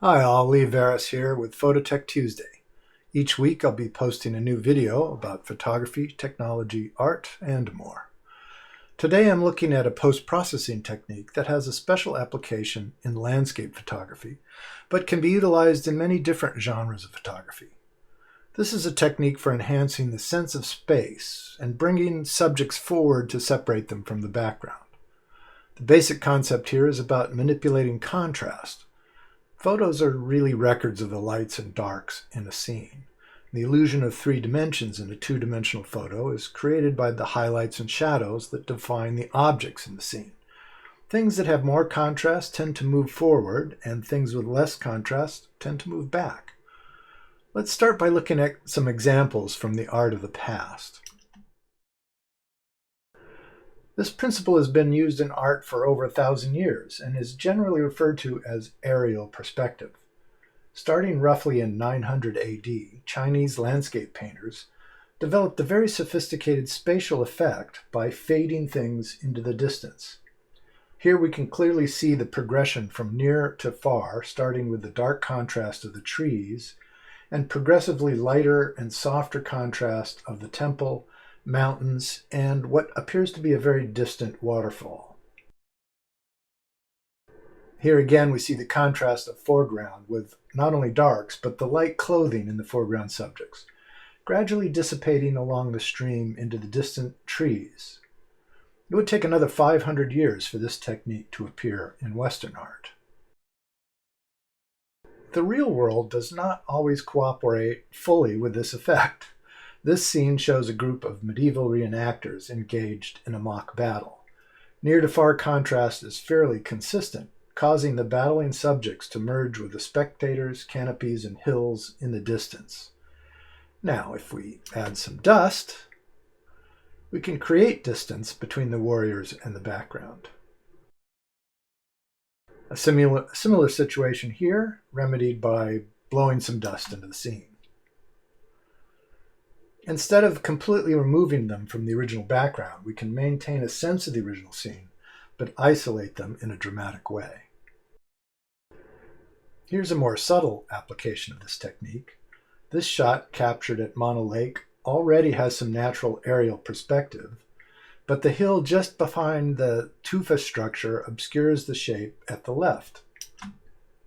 Hi, all, Lee Varis here with Phototech Tuesday. Each week I'll be posting a new video about photography, technology, art, and more. Today I'm looking at a post-processing technique that has a special application in landscape photography, but can be utilized in many different genres of photography. This is a technique for enhancing the sense of space and bringing subjects forward to separate them from the background. The basic concept here is about manipulating contrast. Photos are really records of the lights and darks in a scene. The illusion of three dimensions in a two-dimensional photo is created by the highlights and shadows that define the objects in the scene. Things that have more contrast tend to move forward, and things with less contrast tend to move back. Let's start by looking at some examples from the art of the past. This principle has been used in art for over 1,000 years and is generally referred to as aerial perspective. Starting roughly in 900 AD, Chinese landscape painters developed a very sophisticated spatial effect by fading things into the distance. Here we can clearly see the progression from near to far, starting with the dark contrast of the trees and progressively lighter and softer contrast of the temple, mountains, and what appears to be a very distant waterfall. Here again we see the contrast of foreground with not only darks, but the light clothing in the foreground subjects, gradually dissipating along the stream into the distant trees. It would take another 500 years for this technique to appear in Western art. The real world does not always cooperate fully with this effect. This scene shows a group of medieval reenactors engaged in a mock battle. Near to far contrast is fairly consistent, causing the battling subjects to merge with the spectators, canopies, and hills in the distance. Now, if we add some dust, we can create distance between the warriors and the background. A similar situation here, remedied by blowing some dust into the scene. Instead of completely removing them from the original background, we can maintain a sense of the original scene, but isolate them in a dramatic way. Here's a more subtle application of this technique. This shot, captured at Mono Lake, already has some natural aerial perspective, but the hill just behind the tufa structure obscures the shape at the left.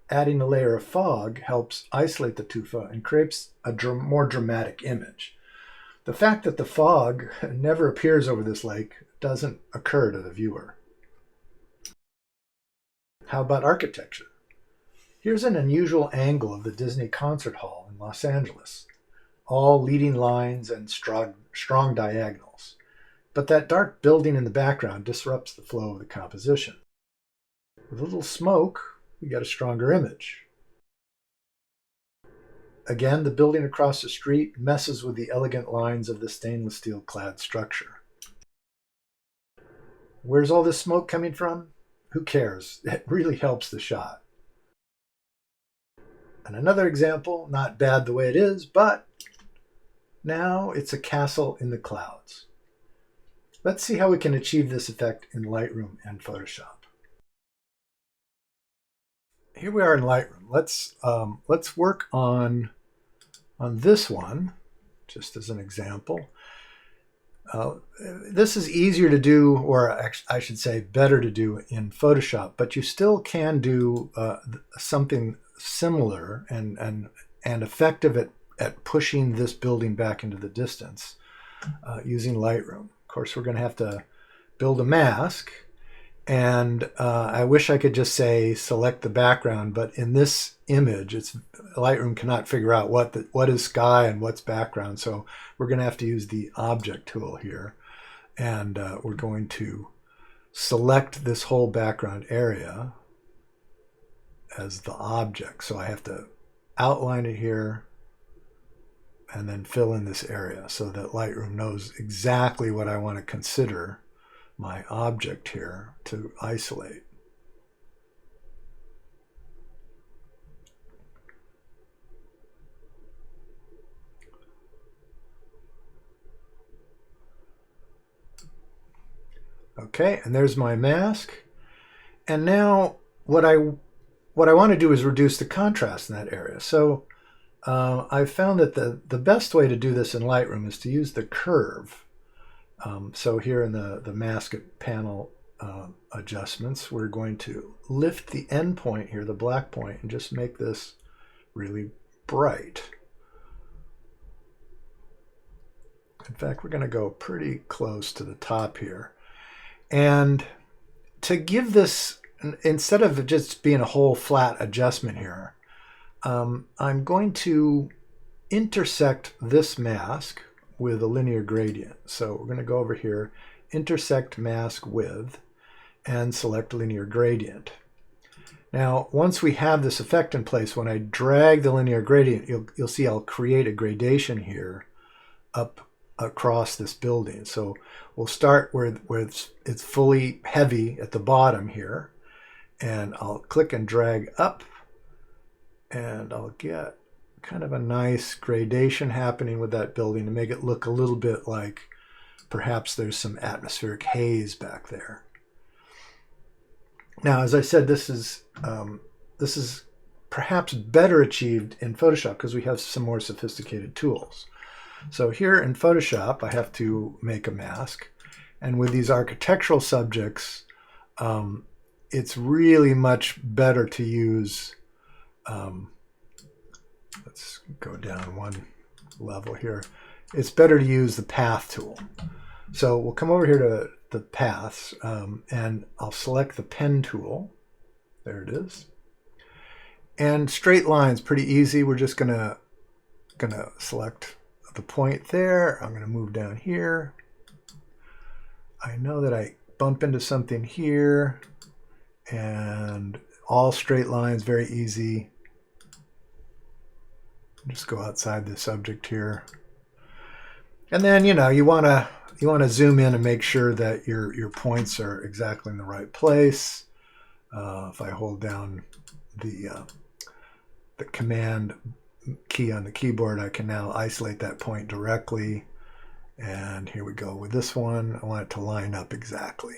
Adding a layer of fog helps isolate the tufa and creates a more dramatic image. The fact that the fog never appears over this lake doesn't occur to the viewer. How about architecture? Here's an unusual angle of the Disney Concert Hall in Los Angeles. All leading lines and strong diagonals. But that dark building in the background disrupts the flow of the composition. With a little smoke, we get a stronger image. Again, the building across the street messes with the elegant lines of the stainless steel clad structure. Where's all this smoke coming from? Who cares? It really helps the shot. And another example, not bad the way it is, but now it's a castle in the clouds. Let's see how we can achieve this effect in Lightroom and Photoshop. Here we are in Lightroom. Let's work on this one, just as an example. This is easier to do, or I should say better to do in Photoshop, but you still can do something similar and effective at pushing this building back into the distance using Lightroom. Of course, we're going to have to build a mask, and I wish I could just say select the background, but in this image, Lightroom cannot figure out what is sky and what's background, so we're going to have to use the object tool here, and we're going to select this whole background area as the object. So I have to outline it here and then fill in this area so that Lightroom knows exactly what I want to consider my object here to isolate. Okay, and there's my mask. And now what I what I want to do is reduce the contrast in that area. So I've found that the best way to do this in Lightroom is to use the curve. So here in the mask panel adjustments, we're going to lift the end point here, the black point, and just make this really bright. In fact, we're going to go pretty close to the top here. And to give this, instead of just being a whole flat adjustment here, I'm going to intersect this mask with a linear gradient. So we're going to go over here, intersect mask with, and select linear gradient. Now, once we have this effect in place, when I drag the linear gradient, you'll see I'll create a gradation here up across this building. So we'll start where it's fully heavy at the bottom here, and I'll click and drag up, and I'll get kind of a nice gradation happening with that building to make it look a little bit like perhaps there's some atmospheric haze back there. Now, as I said, this is perhaps better achieved in Photoshop because we have some more sophisticated tools. So here in Photoshop, I have to make a mask. And with these architectural subjects, it's really much better to use, let's go down one level here. It's better to use the path tool. So we'll come over here to the paths, and I'll select the pen tool. There it is. And straight lines, pretty easy. We're just gonna select the point there. I'm gonna move down here. I know that I bump into something here, and all straight lines, very easy. Just go outside the subject here. And then, you want to zoom in and make sure that your points are exactly in the right place. If I hold down the command key on the keyboard, I can now isolate that point directly. And here we go with this one. I want it to line up exactly.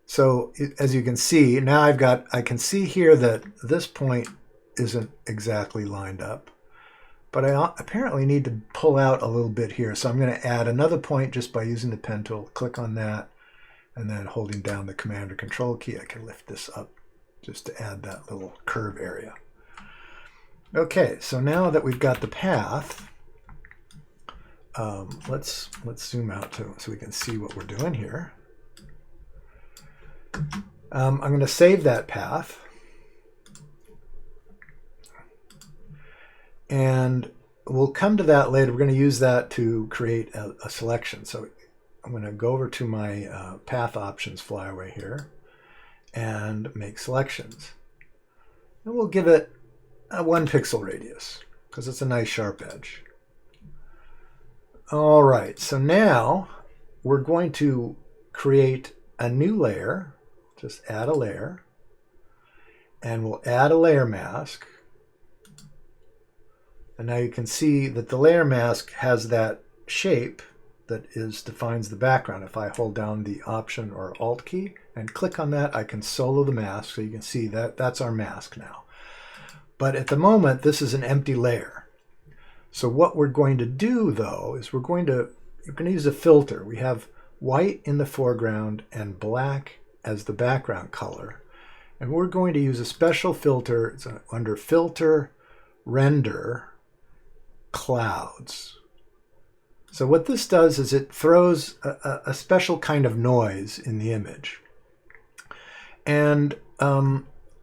So as you can see, now I can see here that this point isn't exactly lined up, but I apparently need to pull out a little bit here. So I'm going to add another point just by using the pen tool. Click on that, and then holding down the command or control key, I can lift this up just to add that little curve area. Okay, so now that we've got the path, let's zoom out so we can see what we're doing here. I'm going to save that path, and we'll come to that later. We're going to use that to create a selection. So I'm going to go over to my path options flyaway here and make selections. And we'll give it a 1 pixel radius because it's a nice sharp edge. All right, so now we're going to create a new layer. Just add a layer, and we'll add a layer mask. And now you can see that the layer mask has that shape that defines the background. If I hold down the Option or Alt key and click on that, I can solo the mask, so you can see that that's our mask now. But at the moment, this is an empty layer. So what we're going to do, though, is you're going to use a filter. We have white in the foreground and black as the background color. And we're going to use a special filter. It's under Filter, Render, Clouds. So what this does is it throws a special kind of noise in the image. And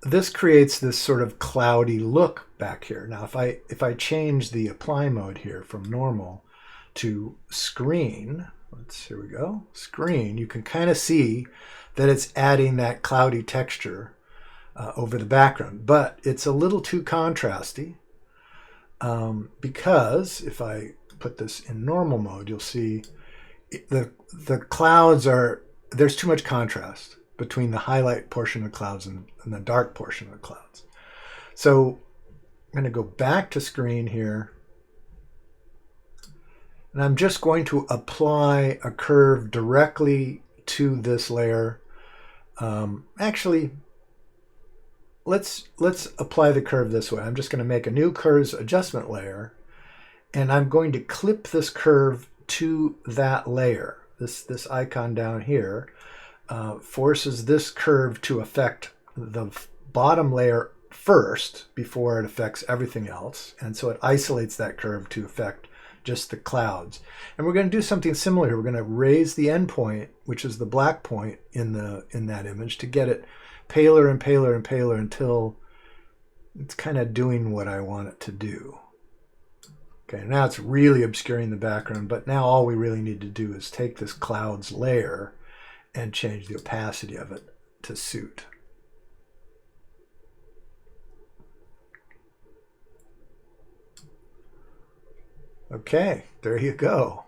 this creates this sort of cloudy look back here. Now, if I change the apply mode here from normal to screen, here we go, screen, you can kind of see that it's adding that cloudy texture over the background. But it's a little too contrasty because if I put this in normal mode, you'll see the clouds there's too much contrast between the highlight portion of the clouds and the dark portion of the clouds. So I'm going to go back to screen here, and I'm just going to apply a curve directly to this layer. Actually, let's apply the curve this way. I'm just going to make a new curves adjustment layer, and I'm going to clip this curve to that layer. This icon down here forces this curve to affect the bottom layer first before it affects everything else. And so it isolates that curve to affect just the clouds. And we're going to do something similar here. We're going to raise the endpoint, which is the black point in that image, to get it paler and paler and paler until it's kind of doing what I want it to do. Okay, now it's really obscuring the background, but now all we really need to do is take this clouds layer and change the opacity of it to suit. Okay, there you go.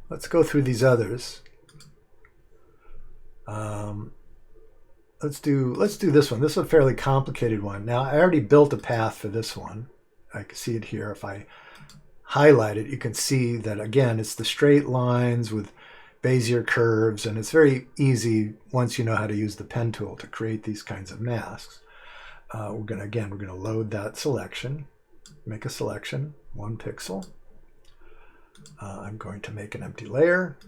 Let's go through these others. Let's do this one. This is a fairly complicated one. Now, I already built a path for this one. I can see it here. If I highlight it, you can see that, again, it's the straight lines with Bezier curves, and it's very easy once you know how to use the pen tool to create these kinds of masks. We're going to load that selection, make a selection, 1 pixel. I'm going to make an empty layer.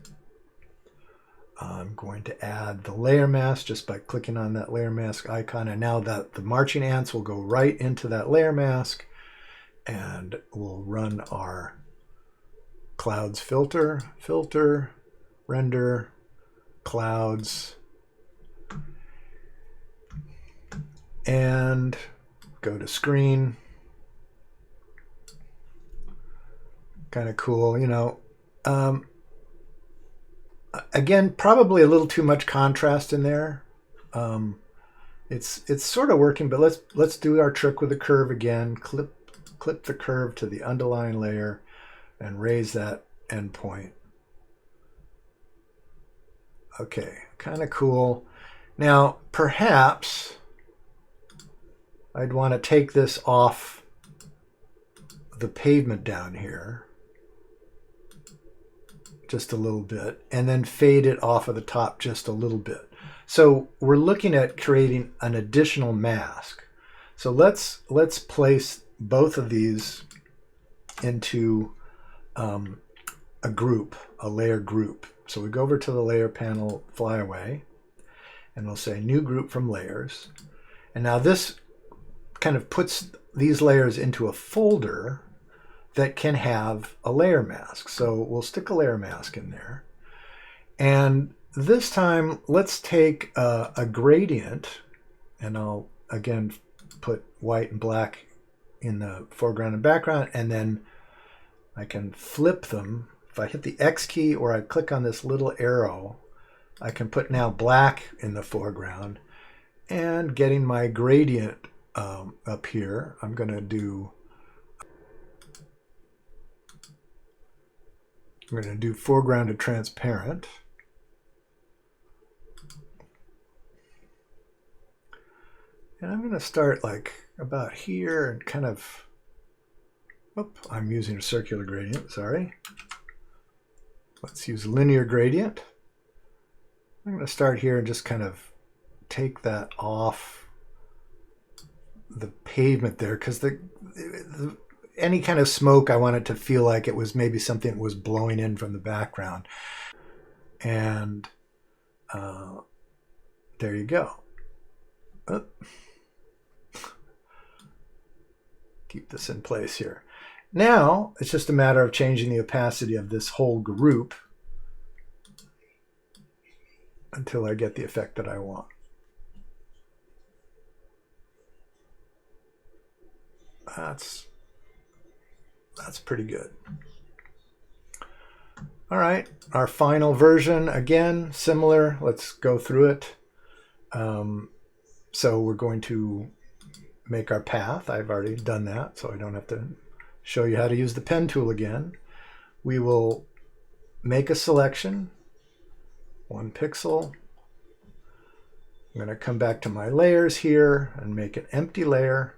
I'm going to add the layer mask just by clicking on that layer mask icon, and now that the marching ants will go right into that layer mask, and we'll run our clouds filter, render, clouds, and go to screen. Kind of cool, you know. Again, probably a little too much contrast in there. It's sort of working, but let's do our trick with the curve again. Clip the curve to the underlying layer and raise that endpoint. Okay, kind of cool. Now, perhaps I'd want to take this off the pavement down here just a little bit, and then fade it off of the top just a little bit. So we're looking at creating an additional mask. So let's place both of these into a group, a layer group. So we go over to the layer panel, fly away, and we'll say new group from layers. And now this kind of puts these layers into a folder that can have a layer mask. So we'll stick a layer mask in there. And this time, let's take a gradient, and I'll again put white and black in the foreground and background, and then I can flip them. If I hit the X key or I click on this little arrow, I can put now black in the foreground. And getting my gradient up here, I'm going to do foreground to transparent. And I'm going to start like about here and kind of, I'm using a circular gradient, sorry. Let's use linear gradient. I'm going to start here and just kind of take that off the pavement there, because any kind of smoke, I want it to feel like it was maybe something that was blowing in from the background. And there you go. Keep this in place here. Now, it's just a matter of changing the opacity of this whole group until I get the effect that I want. That's pretty good. All right, our final version, again, similar. Let's go through it. So we're going to make our path. I've already done that, so I don't have to show you how to use the pen tool again. We will make a selection, 1 pixel. I'm going to come back to my layers here and make an empty layer.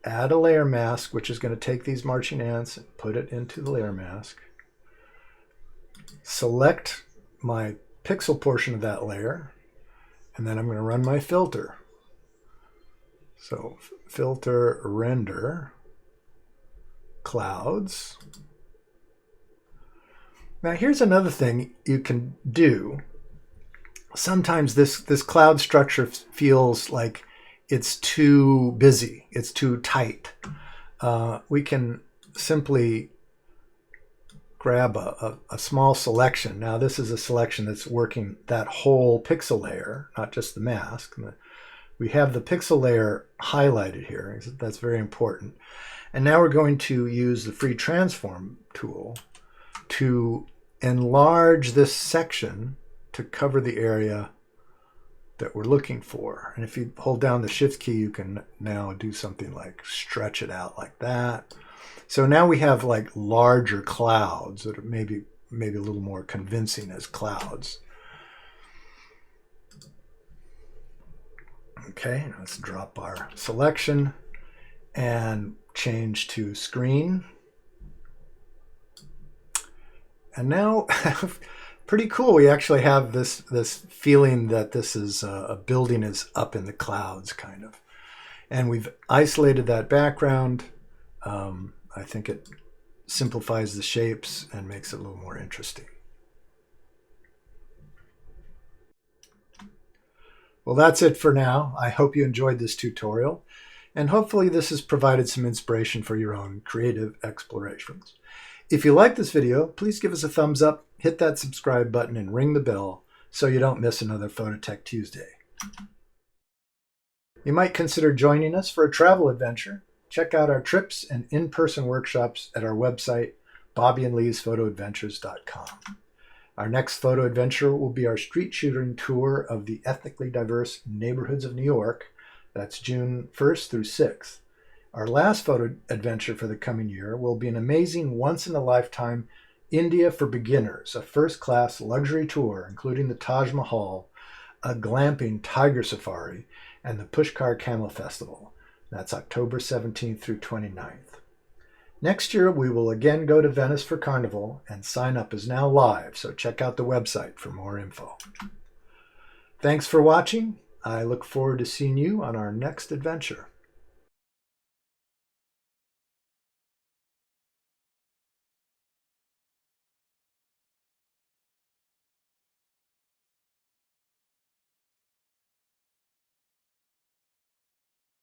Add a layer mask, which is going to take these marching ants and put it into the layer mask. Select my pixel portion of that layer, and then I'm going to run my filter. So filter, render, clouds. Now here's another thing you can do. Sometimes this cloud structure feels like it's too busy, it's too tight. We can simply grab a small selection. Now this is a selection that's working that whole pixel layer, not just the mask. We have the pixel layer highlighted here. That's very important. And now we're going to use the free transform tool to enlarge this section to cover the area that we're looking for. And if you hold down the shift key, you can now do something like stretch it out like that. So now we have like larger clouds that are maybe a little more convincing as clouds. Okay, let's drop our selection and change to screen. And now, pretty cool, we actually have this feeling that this is a building is up in the clouds, kind of. And we've isolated that background. I think it simplifies the shapes and makes it a little more interesting. Well, that's it for now. I hope you enjoyed this tutorial, and hopefully this has provided some inspiration for your own creative explorations. If you like this video, please give us a thumbs up, hit that subscribe button, and ring the bell so you don't miss another Phototech Tuesday. You might consider joining us for a travel adventure. Check out our trips and in-person workshops at our website, bobbyandleesphotoadventures.com. Our next photo adventure will be our street shooting tour of the ethnically diverse neighborhoods of New York. That's June 1st through 6th. Our last photo adventure for the coming year will be an amazing once-in-a-lifetime India for beginners, a first-class luxury tour including the Taj Mahal, a glamping tiger safari, and the Pushkar Camel Festival. That's October 17th through 29th. Next year, we will again go to Venice for Carnival, and sign up is now live, so check out the website for more info. Thanks for watching. I look forward to seeing you on our next adventure.